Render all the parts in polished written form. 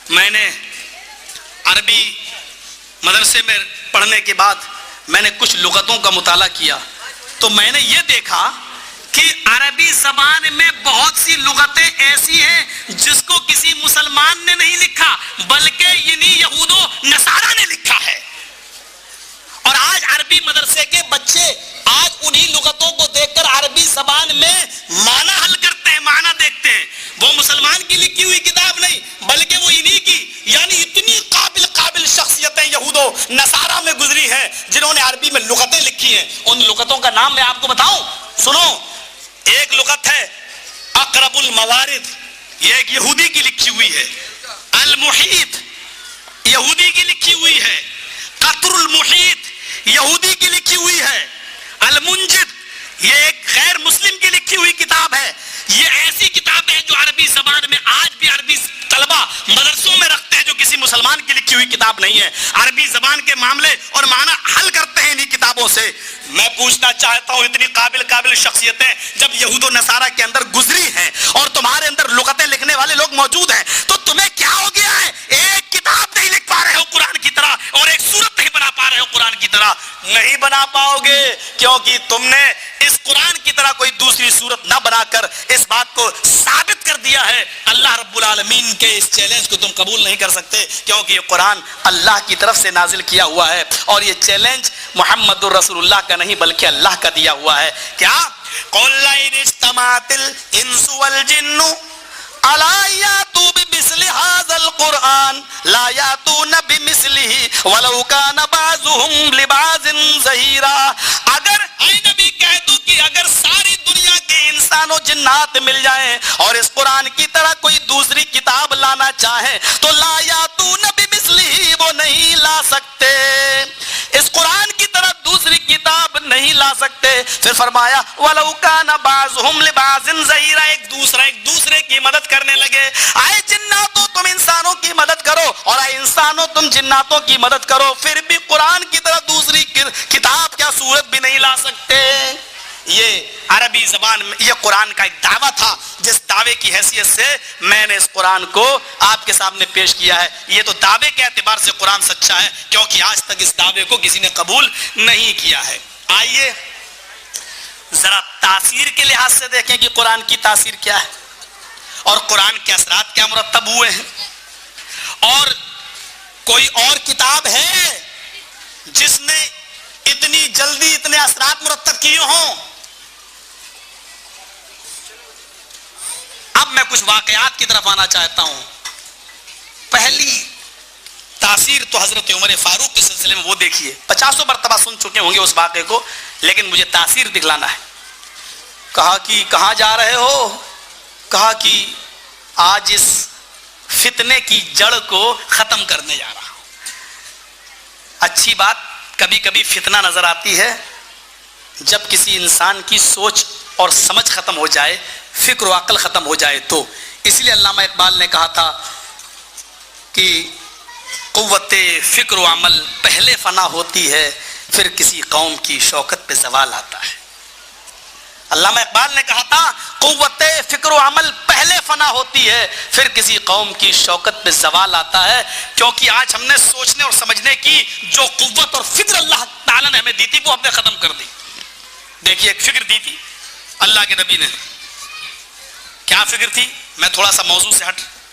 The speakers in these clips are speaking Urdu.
میں نے عربی مدرسے میں پڑھنے کے بعد میں نے کچھ لغتوں کا مطالعہ کیا تو میں نے یہ دیکھا کہ عربی زبان میں بہت سی لغتیں ایسی ہیں جس کو کسی مسلمان نے نہیں لکھا بلکہ انہی یہود و نصارہ نے لکھا ہے. اور آج عربی مدرسے کے بچے آج انہی لغتوں کو دیکھ کر عربی زبان میں معنی حل کرتے ہیں, معنی دیکھتے ہیں. وہ مسلمان کی لکھی ہوئی کتاب نہیں بلکہ وہ انہی کی, یعنی اتنی قابل شخصیتیں یہود و نصارہ میں گزری ہیں جنہوں نے عربی میں لغتیں لکھی ہیں. ان لغتوں کا نام میں آپ کو بتاؤں, سنو. ایک لغت ہے اقرب الموارد, یہ ایک یہودی کی لکھی ہوئی ہے. المحیط یہودی کی لکھی ہوئی ہے. قطر المحیط یہودی کی لکھی ہوئی ہے. المنجد یہ ایک غیر مسلم کی لکھی ہوئی کتاب ہے. یہ ایسی کتاب ہے جو عربی زبان میں آج بھی عربی طلبہ مدرسوں میں رکھتے ہیں جو کسی مسلمان کی لکھی ہوئی کتاب نہیں ہے. عربی زبان کے معاملے اور معنی حل کرتے ہیں انہی کتابوں سے. میں پوچھنا چاہتا ہوں, اتنی قابل شخصیتیں جب یہود و نصارہ کے اندر گزری ہیں اور تمہارے اندر لغتیں لکھنے والے لوگ موجود ہیں تو تمہیں کیا ہو گیا ہے؟ ایک کتاب نہیں لکھ پا رہے ہو قرآن کی طرح اور ایک سورت نہیں بنا پا رہے ہو قرآن کی طرح. نہیں بنا پاؤ گے کیونکہ تم نے اس قرآن کی طرح کوئی دوسری سورت نہ بنا کر اس بات کو ثابت کر دیا ہے. اللہ رب العالمین کے اس چیلنج کو تم قبول نہیں کر سکتے کیونکہ یہ قرآن اللہ کی طرف سے نازل کیا ہوا ہے اور یہ چیلنج محمد الرسول اللہ کا نہیں بلکہ اللہ کا دیا ہوا ہے. کیا قُلْ لَئِنِ اجْتَمَعَتِ الْإِنسُ وَالْجِنُّ أَلَا يَأْتُوا بِمِثْلِ هَذَا الْقُرْآنِ لَا يَأْتُونَ بِمِثْلِهِ وَلَوْ كَانَ بَعْضُهُمْ لِبَعْضٍ ظَهِيرًا. اگر اے نبی کہہ دو کہ اگر ساری دنیا کے انسان و جنات مل جائیں اور اس قرآن کی طرح کوئی دوسری کتاب لانا چاہیں تو لا یاتون بمثلہ, وہ نہیں لا سکتے. اس قرآن کی طرح دوسری کتاب نہیں لا سکتے. پھر فرمایا وَلَوْ كَانَ بَعْضُهُمْ لِبَعْضٍ ظَهِيرًا, ایک دوسرے کی مدد کرنے لگے. آئے جناتوں تم انسانوں کی مدد کرو اور آئے انسانوں تم جناتوں کی مدد کرو, پھر بھی قرآن کی طرح دوسری کتاب کیا صورت بھی نہیں لا سکتے. یہ عربی زبان میں یہ قرآن کا ایک دعویٰ تھا جس دعوے کی حیثیت سے میں نے اس قرآن کو آپ کے سامنے پیش کیا ہے. یہ تو دعوے کے اعتبار سے قرآن سچا ہے کیونکہ آج تک اس دعوے کو کسی نے قبول نہیں کیا ہے. آئیے ذرا تاثیر کے لحاظ سے دیکھیں کہ قرآن کی تاثیر کیا ہے اور قرآن کے اثرات کیا مرتب ہوئے ہیں. اور کوئی اور کتاب ہے جس نے اتنی جلدی اتنے اثرات مرتب کیے ہوں؟ اب میں کچھ واقعات کی طرف آنا چاہتا ہوں. پہلی تاثیر تو حضرت عمر فاروق کے سلسلے میں وہ دیکھیے, 50 مرتبہ سن چکے ہوں گے اس واقعے کو, لیکن مجھے تاثیر دکھلانا ہے. کہا کہ کہاں جا رہے ہو؟ کہا کہ آج اس فتنے کی جڑ کو ختم کرنے جا رہا ہوں. اچھی بات, کبھی کبھی فتنہ نظر آتی ہے جب کسی انسان کی سوچ اور سمجھ ختم ہو جائے, فکر و عقل ختم ہو جائے تو. اس لیے علامہ اقبال نے کہا تھا کہ قوت فکر و عمل پہلے فنا ہوتی ہے پھر کسی قوم کی شوکت پہ زوال آتا ہے. علامہ اقبال نے کہا تھا قوت فکر و عمل پہلے فنا ہوتی ہے پھر کسی قوم کی شوکت پہ زوال آتا ہے. کیونکہ آج ہم نے سوچنے اور سمجھنے کی جو قوت اور فکر اللہ تعالیٰ نے ہمیں دی تھی وہ ہم نے ختم کر دی. دیکھیے ایک فکر دی تھی اللہ کے نبی نے. کیا فکر تھی؟ میں تھوڑا سا موضوع سے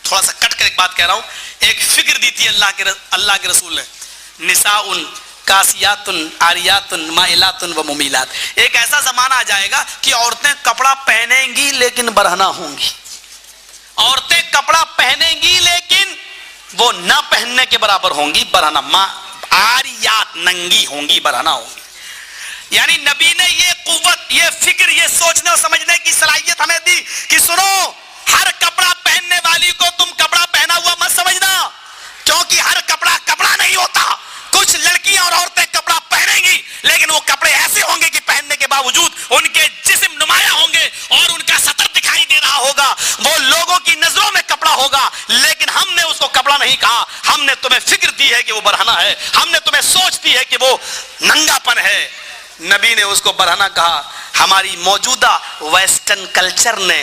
تھوڑا سا کٹ کر ایک بات کہہ رہا ہوں. ایک فکر دی تھی اللہ کے رسول نے, نساء کاسیات عاریات مائلات و ممیلات. ایک ایسا زمانہ آ جائے گا کہ عورتیں کپڑا پہنیں گی لیکن برہنہ ہوں گی. عورتیں کپڑا پہنیں گی لیکن وہ نہ پہننے کے برابر ہوں گی, برہنہ. عاریات ننگی ہوں گی, برہنہ ہوں گی. یعنی نبی نے یہ قوت, یہ فکر, یہ سوچنے اور سمجھنے کی صلاحیت ہمیں دی کہ سنو, ہر کپڑا پہننے والی کو تم کپڑا پہنا ہوا مت سمجھنا, کیونکہ ہر کپڑا کپڑا نہیں ہوتا. کچھ لڑکیاں اور عورتیں کپڑا پہنیں گی لیکن وہ کپڑے ایسے ہوں گے کہ پہننے کے باوجود ان کے جسم نمایاں ہوں گے اور ان کا سطر دکھائی دے رہا ہوگا. وہ لوگوں کی نظروں میں کپڑا ہوگا لیکن ہم نے اس کو کپڑا نہیں کہا. ہم نے تمہیں فکر دی ہے کہ وہ برہنہ ہے, ہم نے تمہیں سوچ دی ہے کہ وہ ننگا پن ہے. نبی نے اس کو برہنہ کہا. ہماری موجودہ ویسٹرن کلچر نے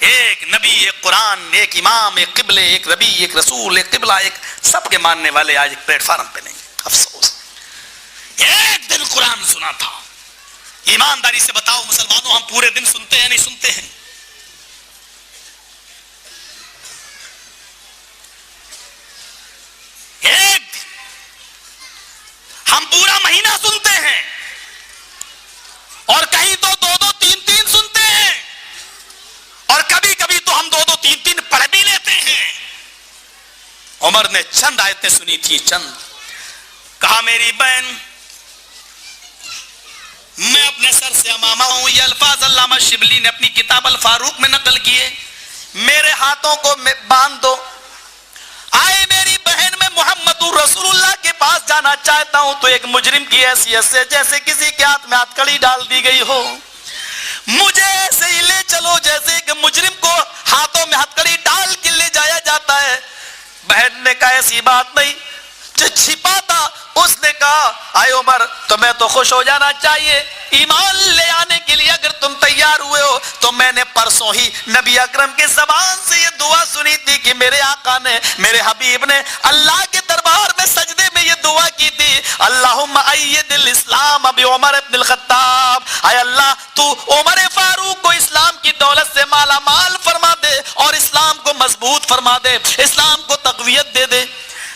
ایک نبی، ایک قرآن، ایک امام، ایک قبلے، ایک نبی، ایک رسول، ایک قبلہ، ایک سب کے ماننے والے آج ایک پلیٹ فارم پہ نہیں. افسوس. ایک دن قرآن سنا تھا. ایمانداری سے بتاؤ مسلمانوں، ہم پورے دن سنتے ہیں نہیں سنتے ہیں؟ ایک دن ہم پورا مہینہ سنتے ہیں، اور کہیں تو دو دو تین تین سنتے ہیں، اور کبھی کبھی تو ہم دو دو تین تین پڑھ بھی لیتے ہیں. عمر نے چند آیتیں سنی تھی، چند. کہا میری بہن، میں اپنے سر سے امامہ ہوں. یہ الفاظ علامہ شبلی نے اپنی کتاب الفاروق میں نقل کیے. میرے ہاتھوں کو باندھ دو. آئے میری بہن، میں محمد رسول اللہ کے پاس جانا چاہتا ہوں تو ایک مجرم کی حیثیت سے جیسے کسی کے ہاتھ میں ہتھکڑی ڈال دی گئی ہو، مجھے ایسے ہی لے چلو جیسے کہ مجرم کو ہاتھوں میں ہتھکڑی ڈال کے لے جایا جاتا ہے. بہن نے کہا ایسی بات نہیں، جو چھپا تھا. اس نے کہا آئے عمر، تمہیں تو خوش ہو جانا چاہیے، ایمان لے آنے کے لیے اگر تم تیار ہوئے ہو تو میں نے پرسوں ہی نبی اکرم کے زبان سے یہ دعا سنی تھی کہ میرے آقا نے، میرے حبیب نے اللہ کے دربار میں سجدے میں یہ دعا کی تھی، اللہم اید الاسلام بعمر ابن الخطاب. اے اللہ تو عمر فاروق کو اسلام کی دولت سے مالا مال فرما دے اور اسلام کو مضبوط فرما دے، اسلام کو تقویت دے دے.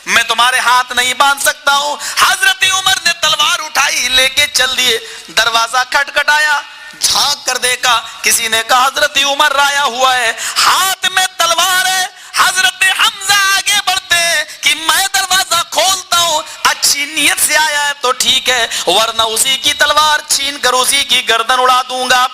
میں تمہارے ہاتھ نہیں باندھ سکتا ہوں. حضرت عمر نے تلوار اٹھائی، لے کے چل دیے. دروازہ کھٹکھٹایا، جھانک کر دیکھا، کسی نے کہا حضرت عمر آیا ہوا ہے، ہاتھ میں تلوار ہے. حضرت حمزہ آگے بڑھتے ہیں کہ میں دروازہ کھولتا ہوں، اچھی نیت سے آیا ہے تو ٹھیک ہے، ورنہ اسی کی تلوار چھین کر اسی کی گردن اڑا دوں گا.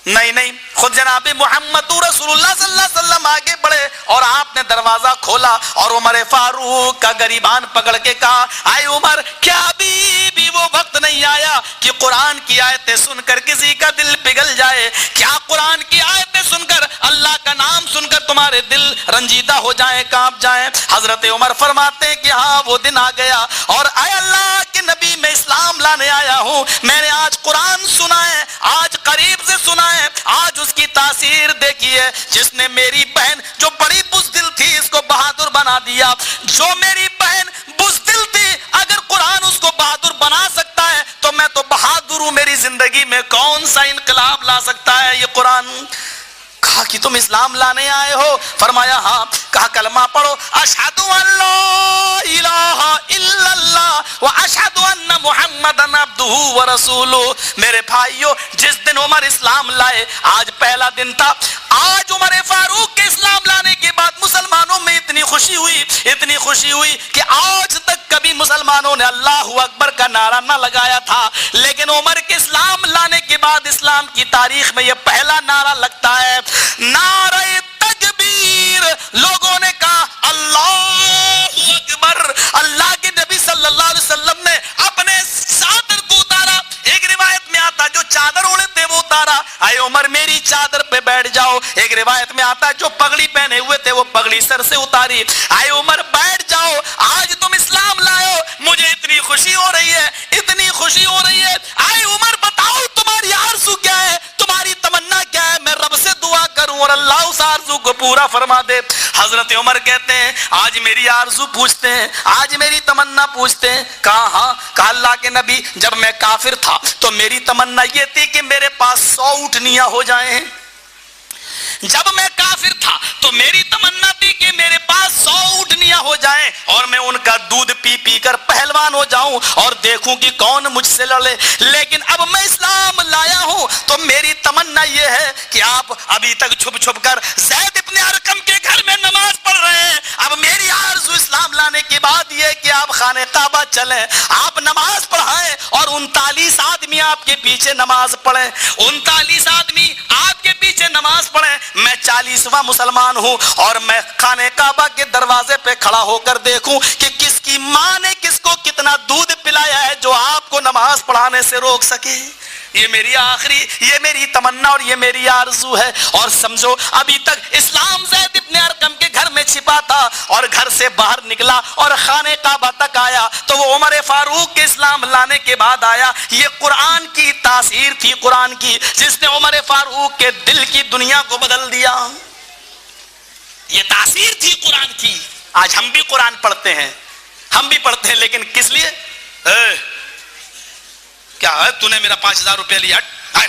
نہیں نہیں، خود جناب محمد رسول اللہ صلی اللہ علیہ وسلم آگے بڑھے اور آپ نے دروازہ کھولا اور عمر فاروق کا گریبان پکڑ کے کہا آئے عمر، کیا ابھی بھی وہ وقت نہیں آیا کہ قرآن کی آیتیں سن کر کسی کا دل پگھل جائے؟ کیا قرآن کی آیتیں سن کر، اللہ کا نام سن کر تمہارے دل رنجیدہ ہو جائیں، کانپ جائیں؟ حضرت عمر فرماتے ہیں کہ ہاں وہ دن آ گیا، اور اے اللہ کے نبی، میں اسلام لانے آیا ہوں. میں نے آج قرآن سنا ہے، آج قریب سے سنا ہے، آج اس کی تاثیر دیکھی ہے. جس نے میری بہن جو بڑی بزدل تھی اس کو بہادر بنا دیا. جو میری بہن بزدل تھی، اگر قرآن اس کو بہادر بنا سکتا ہے تو میں تو بہادر ہوں. میری زندگی میں کون سا انقلاب لا سکتا ہے یہ قرآن. کہا کہ تم اسلام لانے آئے ہو؟ فرمایا ہاں. کہا کلمہ پڑھو، اشہد ان لا الہ الا اللہ واشہد ان محمدن عبدہ ورسولہ. میرے بھائیو، جس دن عمر اسلام لائے، آج پہلا دن تھا. آج عمر فاروق کے اسلام لانے کے بعد مسلمانوں میں اتنی خوشی ہوئی کہ آج تک کبھی مسلمانوں نے اللہ اکبر کا نعرہ نہ لگایا تھا، لیکن عمر کے اسلام لانے کے بعد اسلام کی تاریخ میں یہ پہلا نعرہ لگتا ہے، نعرہ تکبیر. لوگوں نے کہا اللہ اکبر. اللہ کے نبی صلی اللہ علیہ وسلم نے اپنے چادر کو اتارا. ایک روایت میں آتا جو چادر اوڑے تھے وہ اتارا. اے عمر میری چادر پہ بیٹھ جاؤ. ایک روایت میں آتا جو پگڑی پہنے ہوئے تھے وہ پگڑی سر سے اتاری. اے عمر بیٹھ جاؤ، آج تم اسلام لائے ہو، مجھے اتنی خوشی ہو رہی ہے. اے عمر بتاؤ تمہاری آرزو کیا ہے، تمہاری تمنا کیا ہے، میں رب سے دعا کروں اور اللہ اس آرزو کو پورا فرما دے. حضرت عمر کہتے ہیں آج میری آرزو پوچھتے ہیں، آج میری تمنا پوچھتے ہیں. کہا ہاں. کہا اللہ کے نبی، جب میں کافر تھا تو میری تمنا یہ تھی کہ میرے پاس 100 اونٹنیاں ہو جائیں. جب میں کافر تھا تو میری تمنا تھی کہ میرے پاس 100 اونٹنیاں ہو جائیں اور میں ان کا دودھ پی پی کر پہلوان ہو جاؤں اور دیکھوں کہ کون مجھ سے لڑے. لیکن اب میں اسلام لایا ہوں تو میری تمنا یہ ہے کہ آپ ابھی تک چھپ چھپ کر زید ابن ارقم کے گھر میں نماز پڑھ رہے ہیں. اب میری آرزو اسلام لانے کے بعد یہ کہ آپ خانہ کعبہ چلیں، آپ نماز پڑھائیں اور 39 آدمی آپ کے پیچھے نماز پڑھیں. 39 آدمی آپ کے پیچھے نماز پڑھیں. میں 40واں مسلمان ہوں اور میں خانہ کعبہ کے دروازے پہ کھڑا ہو کر دیکھوں کہ کس کی ماں نے کس کو کتنا دودھ پلایا ہے جو آپ کو نماز پڑھانے سے روک سکے. یہ میری آخری، یہ میری تمنا اور یہ میری آرزو ہے. اور سمجھو ابھی تک اسلام زید ابن ارقم کے گھر میں چھپا تھا اور گھر سے باہر نکلا اور خانہ کعبہ تک آیا تو وہ عمر فاروق کے اسلام لانے کے بعد آیا. یہ قرآن کی تاثیر تھی، قرآن کی، جس نے عمر فاروق کے دل کی دنیا کو بدل دیا. یہ تاثیر تھی قرآن کی. آج ہم بھی قرآن پڑھتے ہیں، ہم بھی پڑھتے ہیں، لیکن کس لیے؟ کیا ہے تو نے میرا 5000 روپے لیا؟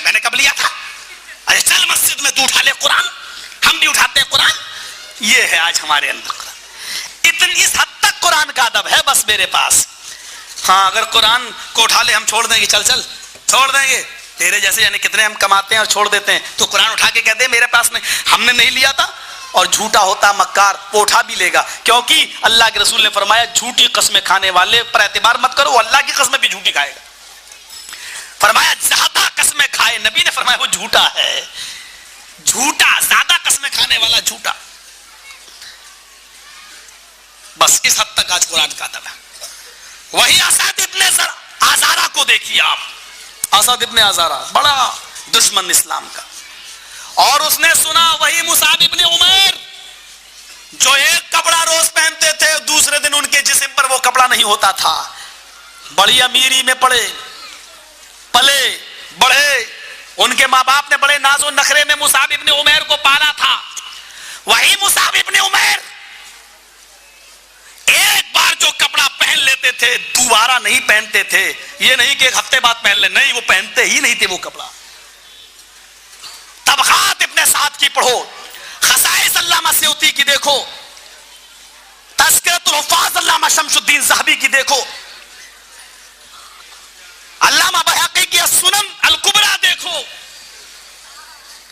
میں نے کب لیا تھا؟ ارے چل مسجد میں تو اٹھا لے قرآن. ہم بھی اٹھاتے ہیں قرآن. یہ ہے آج ہمارے اندر قرآن. اتنی اس حد تک قرآن کا ادب ہے بس میرے پاس. ہاں اگر قرآن کو اٹھا لے ہم چھوڑ دیں گے، چل چھوڑ دیں گے. تیرے جیسے یعنی کتنے ہم کماتے ہیں اور چھوڑ دیتے ہیں. تو قرآن اٹھا کے کہتے ہیں میرے پاس نہیں، ہم نے نہیں لیا تھا. اور جھوٹا ہوتا مکار وہ اٹھا بھی لے گا، کیونکہ اللہ کے رسول نے فرمایا جھوٹی قسمیں کھانے والے پر اعتبار مت کرو، وہ اللہ کی قسمیں بھی جھوٹی کھائے گا. فرمایا زیادہ قسمیں کھائے، نبی نے فرمایا وہ جھوٹا ہے. جھوٹا زیادہ قسمیں کھانے والا جھوٹا. بس اس حد تک آج قرآن کا ادب ہے. وہی اسد ابن آزارہ کو دیکھیے آپ. اسد ابن آزارہ بڑا دشمن اسلام کا. اور اس نے سنا وہی مصعب ابن عمیر جو ایک کپڑا روز پہنتے تھے، دوسرے دن ان کے جسم پر وہ کپڑا نہیں ہوتا تھا. بڑی امیری میں پلے بڑھے، ان کے ماں باپ نے بڑے ناز و نخرے میں مصعب ابن عمیر کو پالا تھا. وہی مصعب ابن عمیر ایک بار جو کپڑا پہن لیتے تھے دوبارہ نہیں پہنتے تھے. یہ نہیں کہ ایک ہفتے بعد پہن لیں، نہیں، وہ پہنتے ہی نہیں تھے وہ کپڑا. طبقات ابن سعد کی پڑھو، خصائص علامہ سیوطی کی دیکھو، تذکرۃ الحفاظ علامہ شمس الدین ذہبی کی دیکھو، علامہ بہقی کی السنن الکبریٰ دیکھو.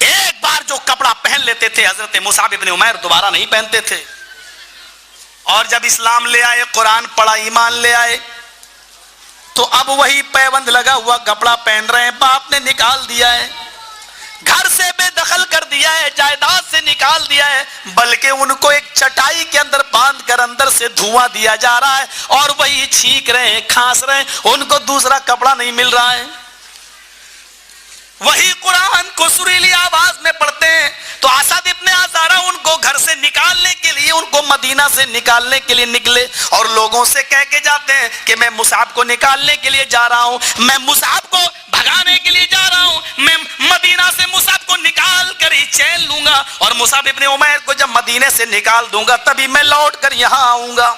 ایک بار جو کپڑا پہن لیتے تھے حضرت مصعب ابن عمیر دوبارہ نہیں پہنتے تھے. اور جب اسلام لے آئے، قرآن پڑھا، ایمان لے آئے، تو اب وہی پیوند لگا ہوا کپڑا پہن رہے ہیں. باپ نے نکال دیا ہے، گھر سے بے دخل کر دیا ہے، جائیداد سے نکال دیا ہے، بلکہ ان کو ایک چٹائی کے اندر باندھ کر اندر سے دھواں دیا جا رہا ہے اور وہی چھینک رہے ہیں، کھانس رہے ہیں. ان کو دوسرا کپڑا نہیں مل رہا ہے. وہی قرآن کو سریلی آواز میں پڑھتے ہیں. تو اسد ابن آزارہ ان کو گھر سے نکالنے کے لیے، ان کو مدینہ سے نکالنے کے لیے نکلے اور لوگوں سے کہہ کے جاتے ہیں کہ میں مصعب کو نکالنے کے لیے جا رہا ہوں، میں مصعب کو بھگانے کے لیے جا رہا ہوں، میں مدینہ سے مصعب کو نکال کر ہی چین لوں گا اور مصعب ابن عمیر کو جب مدینے سے نکال دوں گا تبھی میں لوٹ کر یہاں آؤں گا.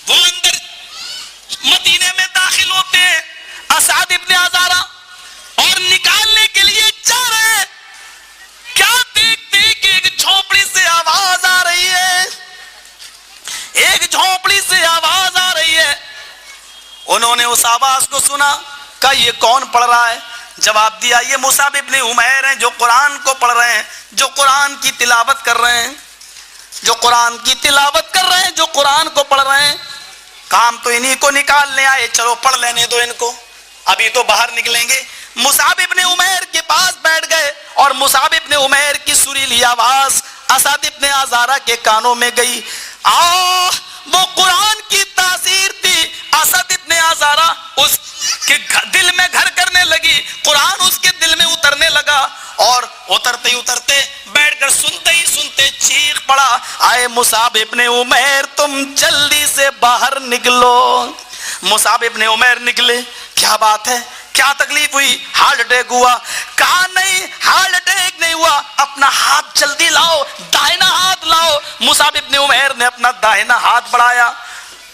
وہ اندر مدینے میں داخل ہوتے ہیں اسد ابن آزارہ اور نکالنے کے لیے جا رہے ہیں. کیا دیکھتے کہ ایک جھونپڑی سے آواز آ رہی ہے، ایک جھونپڑی سے آواز آ رہی ہے. انہوں نے اس آواز کو سنا، کہا یہ کون پڑھ رہا ہے؟ جواب دیا یہ مصعب ابن عمیر ہیں جو قرآن کو پڑھ رہے ہیں، جو قرآن کی تلاوت کر رہے ہیں، جو قرآن کی تلاوت کر رہے ہیں، جو قرآن کو پڑھ رہے ہیں. کام تو انہی کو نکالنے آئے، چلو پڑھ لینے دو ان کو، ابھی تو باہر نکلیں گے. مصعب ابن عمیر کے پاس بیٹھ گئے اور مصعب ابن عمیر کی سریلی آواز اسد ابن آزارہ کے کانوں میں گئی. وہ قرآن کی تاثیر تھی. اسد ابن آزارہ اس کے دل میں گھر کرنے لگی، قرآن اس کے دل میں اترنے لگا اور اترتے ہی اترتے بیٹھ کر سنتے ہی سنتے چیخ پڑا، آئے مصعب ابن عمیر تم جلدی سے باہر نکلو. مصعب ابن عمیر نکلے. کیا بات ہے، کیا تکلیف ہوئی؟ ہارٹ اٹیک ہوا. کہا نہیں، ہارٹ اٹیک نہیں ہوا، اپنا ہاتھ جلدی لاؤ، دائنا ہاتھ لاؤ. مصعب ابن عمیر نے اپنا دائنا ہاتھ بڑھایا.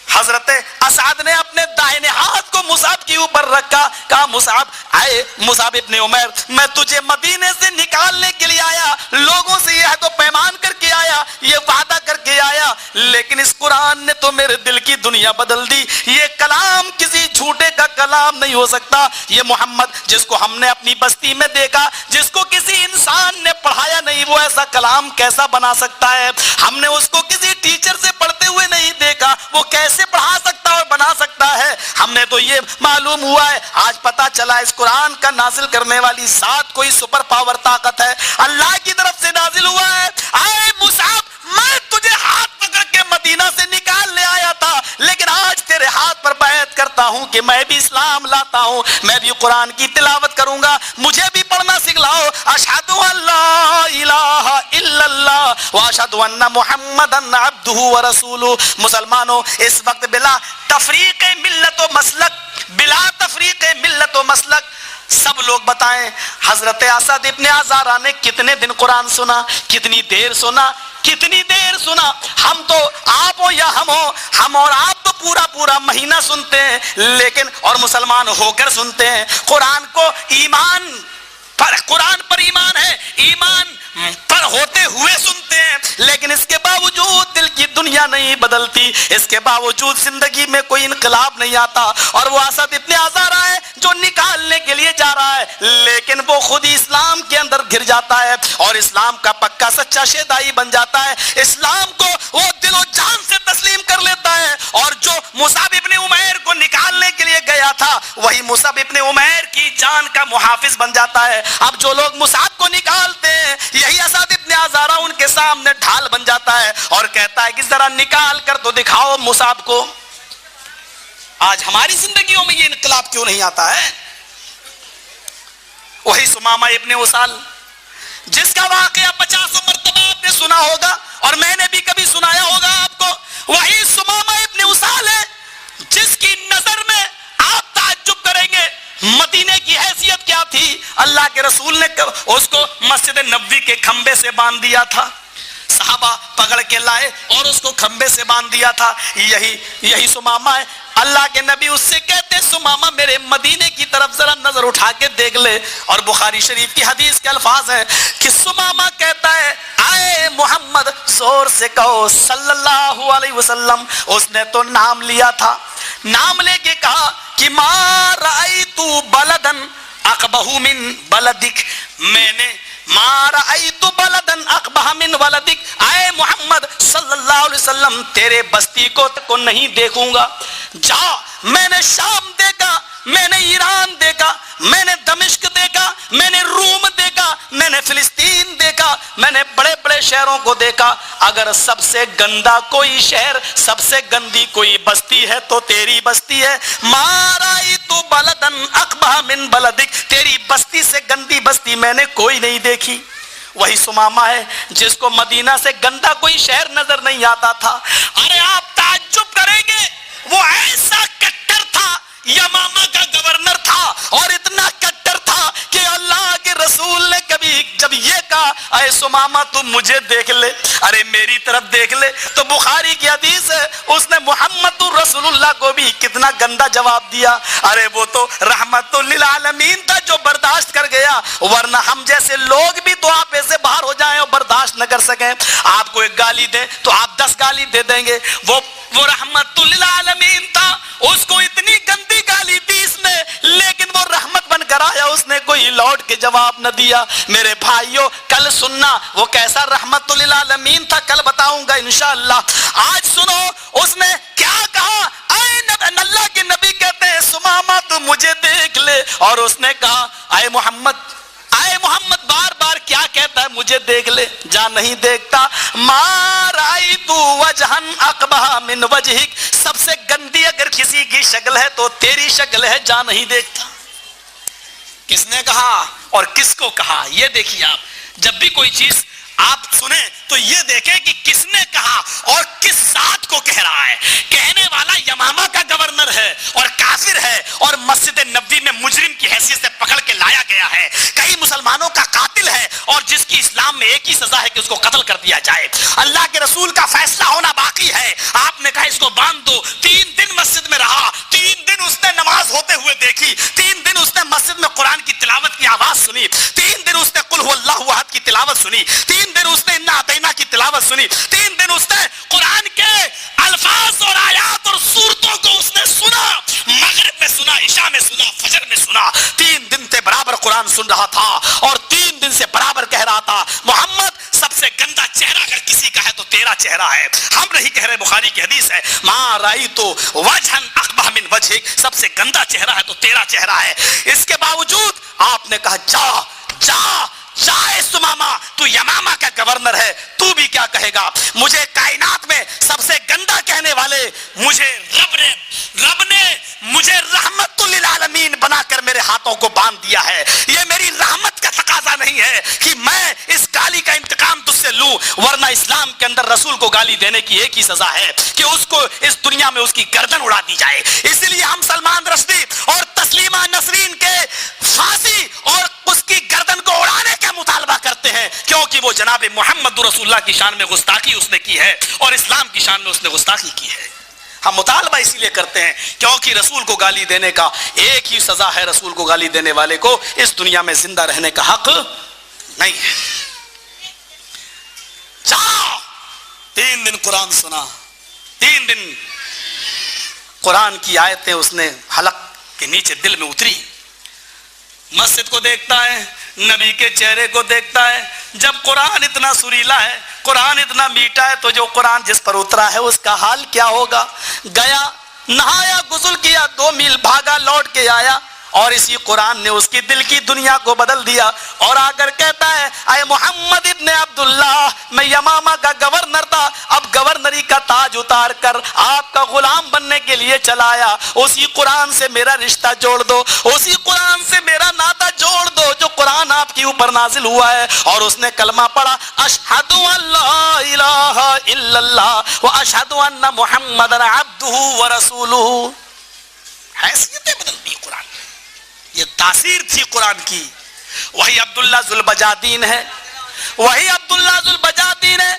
حضرت اسعد نے اپنے دائنے ہاتھ کو مصعب کے اوپر رکھا. کہا مصعب، آئے مصعب ابن عمیر، میں تجھے مدینے سے نکالنے کے لیے آیا، لوگوں سے یہ عہد و پیمان کر کے آیا، یہ وعدہ کر کے آیا، لیکن اس قرآن نے تو میرے دل کی دنیا بدل دی. یہ کلام کسی جھوٹے کا کلام نہیں ہو سکتا. یہ محمد جس کو ہم نے اپنی بستی میں دیکھا، جس کو کسی انسان نے پڑھایا نہیں، وہ ایسا کلام کیسا بنا سکتا ہے؟ ہم نے اس کو کسی ٹیچر سے پڑھتے ہوئے نہیں دیکھا، وہ کیسے پڑھا سکتا اور بنا سکتا ہے؟ ہم نے تو یہ معلوم ہوا ہے، آج پتا چلا اس قرآن کا نازل کرنے والی ذات کوئی سپر پاور طاقت ہے، اللہ کی طرف سے نازل ہوا ہے. آئے مصعب، میں تجھے ہاتھ پکڑ کے مدینہ سے نکالنے آیا تھا، لیکن آج تیرے ہاتھ پر بیعت کرتا ہوں کہ میں بھی اسلام لاتا ہوں, میں بھی قرآن کی تلاوت کروں گا, مجھے بھی پڑھنا سکھلاؤ. اشہد ان لا الہ الا اللہ واشہد ان محمدن عبدہ ورسولہ. مسلمانوں, اس وقت بلا تفریق ملت و مسلک, بلا تفریق ملت و مسلک سب لوگ بتائیں حضرت اسد ابن عزارہ نے کتنے دن قرآن سنا, کتنی دیر سنا, کتنی دیر سنا؟ ہم تو آپ ہو یا ہم ہو, ہم اور آپ تو پورا پورا مہینہ سنتے ہیں, لیکن اور مسلمان ہو کر سنتے ہیں. قرآن کو ایمان پر, قرآن پر ایمان ہے, ایمان پر ہوتے ہوئے سنتے ہیں, لیکن اس کے باوجود دل کی دنیا نہیں بدلتی, اس کے باوجود زندگی میں کوئی انقلاب نہیں آتا. اور وہ اسد ابن عزارہ ہے جو نکالنے کے لیے جا رہا ہے, لیکن وہ خود ہی اسلام کے اندر گر جاتا ہے اور اسلام کا پکا سچا شیدائی بن جاتا ہے. اسلام کو وہ دل و جان سے تسلیم کر لیتا ہے, اور جو مصعب ابن عمیر کو نکالنے کے لیے گیا تھا وہی مصعب ابن عمیر کی جان کا محافظ بن جاتا ہے. اب جو لوگ مصعب کو نکالتے ہیں, یہی اسد ابن عزارہ ان کے سامنے ڈھال بن جاتا ہے اور کہتا ہے کہ ذرا نکال کر تو دکھاؤ مصعب کو. آج ہماری زندگیوں میں یہ انقلاب کیوں نہیں آتا ہے؟ وہی سمامہ ابن اسال جس کا واقعہ 50 مرتبہ آپ نے سنا ہوگا اور میں نے بھی کبھی سنایا ہوگا آپ کو, وہی سمامہ ابن اسال ہے جس کی نظر میں آپ تعجب کریں گے مدینے کی حیثیت کیا تھی. اللہ کے رسول نے اس کو مسجد نبوی کے کھمبے سے باندھ دیا تھا, صحابہ پکڑ کے لائے اور اس کو کھمبے سے باندھ دیا تھا. یہی سمامہ ہے. اللہ کے نبی اس سے کہتے سمامہ میرے مدینے کی طرف ذرا نظر اٹھا کے دیکھ لے, اور بخاری شریف کی حدیث کے الفاظ ہیں کہ سمامہ کہتا ہے آئے محمد, زور سے کہو صلی اللہ علیہ وسلم. اس نے تو نام لیا تھا, نام لے کے کہا کہ ما رأیت بلدن اقبہ من بلدک, میں نے ما رأیت بلدن اقبہ من ولدک, اے محمد صلی اللہ علیہ وسلم تیرے بستی کو نہیں دیکھوں گا. جا, میں نے شام دیکھا, میں نے ایران دیکھا, میں نے دمشق دیکھا, میں نے روم دیکھا, میں نے فلسطین دیکھا, میں نے بڑے بڑے شہروں کو دیکھا. اگر سب سے گندا کوئی شہر, سب سے گندی کوئی بستی ہے تو تیری بستی ہے. ما رأیت بلدن اقبہ من بلدک, تیری بستی سے گندی بستی میں نے کوئی نہیں دیکھی. وہی سمامہ ہے جس کو مدینہ سے گندا کوئی شہر نظر نہیں آتا تھا. ارے آپ تعجب کریں گے, وہ ایسا کٹر تھا, یمامہ کا گورنر تھا, اور اتنا کٹر تھا کہ اللہ کے رسول نے کبھی جب یہ کہا اے سمامہ تم مجھے دیکھ لے, ارے میری طرف دیکھ لے, تو بخاری کی حدیث ہے اس نے محمد رسول اللہ کو بھی کتنا گندا جواب دیا. ارے وہ تو رحمت للعالمین تھا جو برداشت کر گیا, ورنہ ہم جیسے لوگ بھی تو آپ ایسے باہر ہو جائیں اور برداشت نہ کر سکیں. آپ کو ایک گالی دیں تو آپ 10 گالی دے دیں گے. وہ رحمت للعالمین تھا, اس کو اتنی گندی گالی دی اس نے, لیکن وہ رحمت بن کر آیا, اس نے کوئی لوٹ کے جواب نہ دیا. میرے بھائیوں کل سننا وہ کیسا رحمت للعالمین تھا, کل بتاؤں گا انشاءاللہ. آج سنو اس نے کیا کہا. اللہ کے نبی کہتے ہیں سمامہ تو مجھے دیکھ لے, اور اس نے کہا اے محمد, اے محمد, بار بار کیا کہتا ہے مجھے دیکھ لے. جا نہیں دیکھتا. ما رأیت وجہن اقبہ من وجہک, سب سے گندی اگر کسی کی شکل ہے تو تیری شکل ہے, جا نہیں دیکھتا. کس نے کہا اور کس کو کہا یہ دیکھیے. آپ جب بھی کوئی چیز آپ سنیں تو یہ دیکھیں کہ کس نے کہا اور کس ذات کو کہہ رہا ہے. کہنے والا یمامہ کا گورنر ہے اور کافر ہے, اور مسجد نبوی میں مجرم کی حیثیت سے پکڑ کے لایا گیا ہے, کئی مسلمانوں کا قاتل ہے, اور جس کی اسلام میں ایک ہی سزا ہے کہ اس کو قتل کر دیا جائے. اللہ کے رسول کا فیصلہ ہونا باقی ہے. آپ نے کہا اس کو باندھ دو. 3 دن مسجد میں رہا, 3 دن اس نے نماز ہوتے ہوئے دیکھی, 3 دن اس نے مسجد میں قرآن کی تلاوت کی آواز سنی, 3 دن اس نے قل هو اللہ احد کی تلاوت سنی, 3 دن اس نے انا اعطیناک کی تلاوت سنی, 3 دن اس نے قرآن کے الفاظ اور آیات اور سورتوں کو اس نے سنا. مغرب میں سنا, عشاء میں سنا, فجر میں سنا. 3 دن سے برابر قرآن سن رہا تھا, اور 3 دن سے برابر کہہ رہا تھا محمد سب سے گندا چہرہ اگر کسی کا ہے تو تیرا چہرہ ہے. ہم نہیں کہہ رہے, بخاری کی حدیث ہے ما رأیت وجہن اقبہ من وجہک, سب سے گندا چہرہ ہے تو تیرا چہرہ ہے. اس کے باوجود آپ نے کہا جا جا جائے سمامہ, تو یمامہ کا گورنر ہے, تو بھی کیا کہے گا. مجھے کائنات میں سب سے گندا کہنے والے, مجھے رب نے ہاتھوں کو باندھ دیا ہے. یہ میری رحمت کا تقاضا نہیں ہے کہ میں اس گالی کا انتقام تجھ سے لوں, ورنہ اسلام کے اندر رسول کو گالی دینے کی ایک ہی سزا ہے کہ اس کو اس دنیا میں اس کی گردن اڑا دی جائے. اس لیے ہم سلمان رشدی اور تسلیمہ نسرین کے پھانسی اور اس کی گردن کو اڑانے کا مطالبہ کرتے ہیں, کیونکہ وہ جناب محمد رسول اللہ کی شان میں گستاخی اس نے کی ہے اور اسلام کی شان میں اس نے گستاخی کی ہے. ہم مطالبہ اسی لیے کرتے ہیں کیونکہ رسول کو گالی دینے کا ایک ہی سزا ہے, رسول کو گالی دینے والے کو اس دنیا میں زندہ رہنے کا حق نہیں ہے. جاؤ 3 دن قرآن سنا, 3 دن قرآن کی آیتیں اس نے حلق کے نیچے دل میں اتری. مسجد کو دیکھتا ہے, نبی کے چہرے کو دیکھتا ہے. جب قرآن اتنا سریلا ہے, قرآن اتنا میٹھا ہے, تو جو قرآن جس پر اترا ہے اس کا حال کیا ہوگا. گیا, نہایا, غسل کیا, 2 میل بھاگا, لوٹ کے آیا, اور اسی قرآن نے اس کی دل کی دنیا کو بدل دیا. اور آ کر کہتا ہے اے محمد ابن عبداللہ, میں یمامہ کا گورنر تھا, اب گورنری کا تاج اتار کر آپ کا غلام بننے کے لیے چلایا. اسی قرآن سے میرا رشتہ جوڑ دو, اسی قرآن سے میرا ناطہ جوڑ دو جو قرآن آپ کے اوپر نازل ہوا ہے. اور اس نے کلمہ پڑھا, اشہد ان لا الہ الا اللہ و اشہد ان محمد عبدہ ورسولہ. حیثیتیں بدل دی قرآن, یہ تاثیر تھی قرآن کی. وہی عبداللہ ذوالبجادین ہے, وہی عبداللہ ذوالبجادین ہے.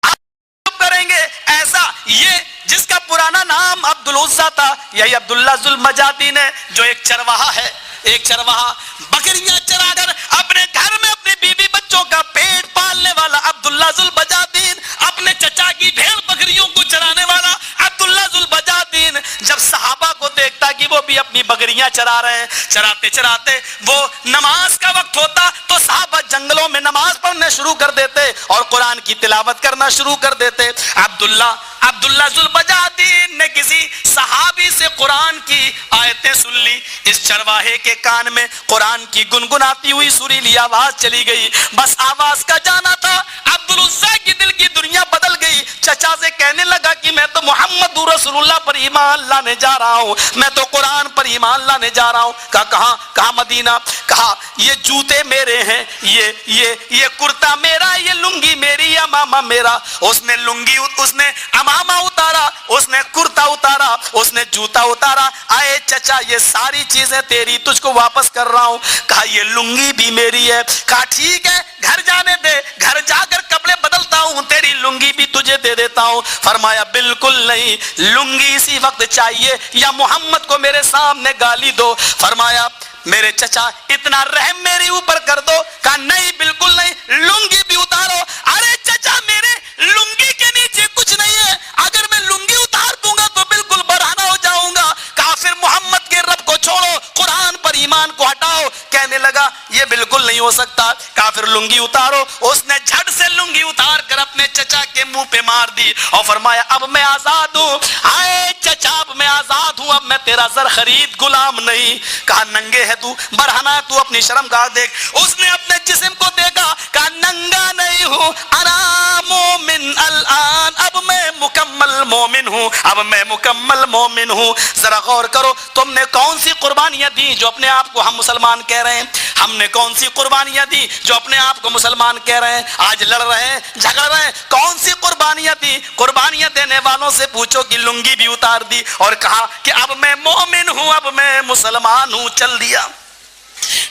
آپ کریں گے ایسا, یہ جس کا پرانا نام عبدالعزیٰ تھا, یہی عبداللہ ذوالبجادین ہے جو ایک چرواہا ہے. ایک چرواہا بکریاں چرا کر اپنے گھر میں اپنے بیوی بچوں کا پیٹ پالنے والا عبداللہ ذوالبجادین, اپنے چچا کی بھیڑ بکریوں کو چرانے والا عبداللہ ذوالبجادین, جب صحابہ کو دیکھتا کہ وہ بھی اپنی بکریاں چرا رہے ہیں, چراتے چراتے وہ نماز کا وقت ہوتا تو صحابہ جنگلوں میں نماز پڑھنے شروع کر دیتے اور قرآن کی تلاوت کرنا شروع کر دیتے. عبداللہ ذوالبجادین نے کسی صحابی سے قرآن کی آیتیں سن لی. اس چرواہے کے کان میں قرآن کی گنگناتی ہوئی سریلی آواز چلی گئی. بس آواز کا جانا تھا, عبدالعزیٰ کی دل کی دنیا بدل گئی. چچا سے کہنے لگا کہ میں تو محمد رسول اللہ پر ایمان لانے جا رہا ہوں, میں تو قرآن پر ایمان لانے جا رہا ہوں. کہا کہاں مدینہ. کہا یہ جوتے میرے ہیں, یہ کرتا میرا, یہ لنگی میری, امامہ میرا. اس نے لنگی, اس نے امامہ اتارا, اس نے کرتا اتارا, اس نے جوتا اتارا. آئے چچا یہ ساری چیزیں تیری, تجھ کو واپس کر رہا ہوں. کہا یہ لنگی بھی میری ہے. کہا ٹھیک ہے گھر جانے دے, گھر جا کر کپڑے بدلتا ہوں, تیری لنگی بھی تجھے دے دیتا ہوں. فرمایا بالکل نہیں, لنگی اسی وقت چاہیے یا محمد کو میرے سامنے گالی دو. فرمایا میرے چچا اتنا رحم میرے اوپر کر دو. کہا نہیں بالکل نہیں, لنگی بھی اتارو. ارے چچا میرے لنگی کے نیچے کچھ نہیں ہے, اگر میں لنگی اتار دوں گا تو بالکل برہنہ ہو جاؤں گا. کہا پھر محمد کے رب کو چھوڑو, قرآن پر ایمان کو ہٹاؤ. کہنے لگا یہ بالکل نہیں ہو سکتا. کہا پھر لنگی اتارو. اس نے جھٹ سے لنگی اتار کر اپنے چچا کے منہ پہ مار دی اور فرمایا اب میں آزاد ہوں. آئے چچا اب میں آزاد ہوں, اب میں تیرا زر خرید غلام نہیں. کہا ننگے ہے تو, برہنہ ہے تو, اپنی شرم گاہ دیکھ. اس نے اپنے جسم کو دیکھا, کہا ننگا نہیں ہوں, انا مومن الان, اب میں مکمل مومن ہوں, اب میں مکمل مومن ہوں. ذرا غور کرو, تم نے کون سی قربانیاں دی جو اپنے آپ کو ہم مسلمان کہہ رہے ہیں, ہم نے کون سی قربانیاں دی جو اپنے آپ کو مسلمان کہہ رہے ہیں. آج لڑ رہے ہیں, جھگڑ رہے ہیں, کون سی قربانیاں دی. قربانیاں دینے والوں سے پوچھو کہ لنگی بھی اتار دی اور کہا کہ اب میں مومن ہوں, اب میں مسلمان ہوں. چل دیا.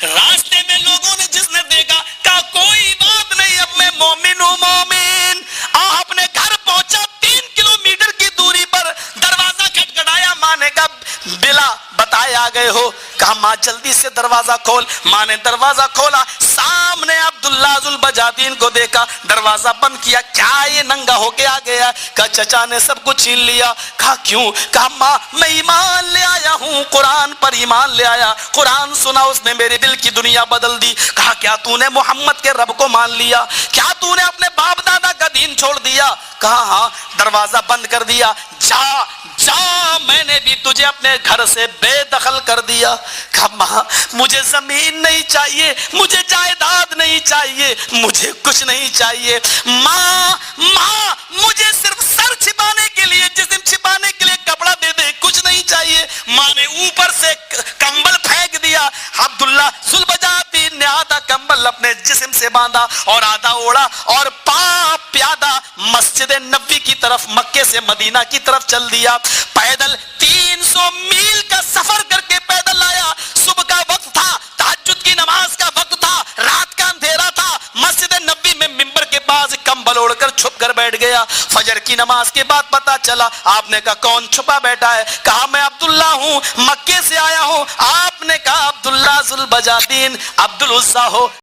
راستے میں لوگوں نے جس نے دیکھا کہا کوئی بات نہیں, اب میں مومن ہوں, مومن. اپنے گھر پہنچا, 3 کلومیٹر کی دوری پر دروازہ کھٹکھٹایا. ماں نے کہا بلا بتائے آ گئے ہو. کہا ماں جلدی سے دروازہ کھول. ماں نے دروازہ کھولا, سامنے عبداللہ ذوالبجادین کو دیکھا, دروازہ بند کیا. کیا یہ ننگا ہو کے آ گیا؟ کہا چچا نے سب کچھ چھین لیا. کہا کیوں؟ کہا ماں میں ایمان لے آیا ہوں, قرآن پر ایمان لے آیا, قرآن سنا, اس نے میرے دل کی دنیا بدل دی. کہا کیا تو نے محمد کے رب کو مان لیا؟ کیا تو نے اپنے باپ دادا کا دین چھوڑ دیا؟ کہا ہاں. دروازہ بند کر دیا. جا جا, میں نے بھی تجھے اپنے گھر سے بے دخل کر دیا. کہا ماں مجھے زمین نہیں چاہیے, مجھے جائیداد نہیں چاہیے, مجھے کچھ نہیں چاہیے. ماں مجھے صرف سر چھپانے کے لیے, جسم چھپانے کے لیے کپڑا دے دے, کچھ نہیں چاہیے. ماں نے اوپر سے کمبل پھینک دیا, اپنے جسم سے باندھا اور آدھا اوڑا اور پیادہ مسجد نبوی کی طرف مکے سے مدینہ کی طرف چل دیا. پیدل 300 میل کا سفر کر کے پیدل آیا. صبح کا وقت تھا, تہجد کی نماز کا وقت تھا, رات کا اندھیرا تھا. مسجد نبوی میں منبر کے پاس کمبل اوڑھ کر چھپ کر بیٹھ گیا. فجر کی نماز کے بعد پتا چلا. آپ نے کہا کون چھپا بیٹھا ہے؟ کہا میں عبداللہ ہوں, مکے سے آیا ہوں. آپ نے کہا عبداللہ ذوالبجادین عبد العزیٰ ہو؟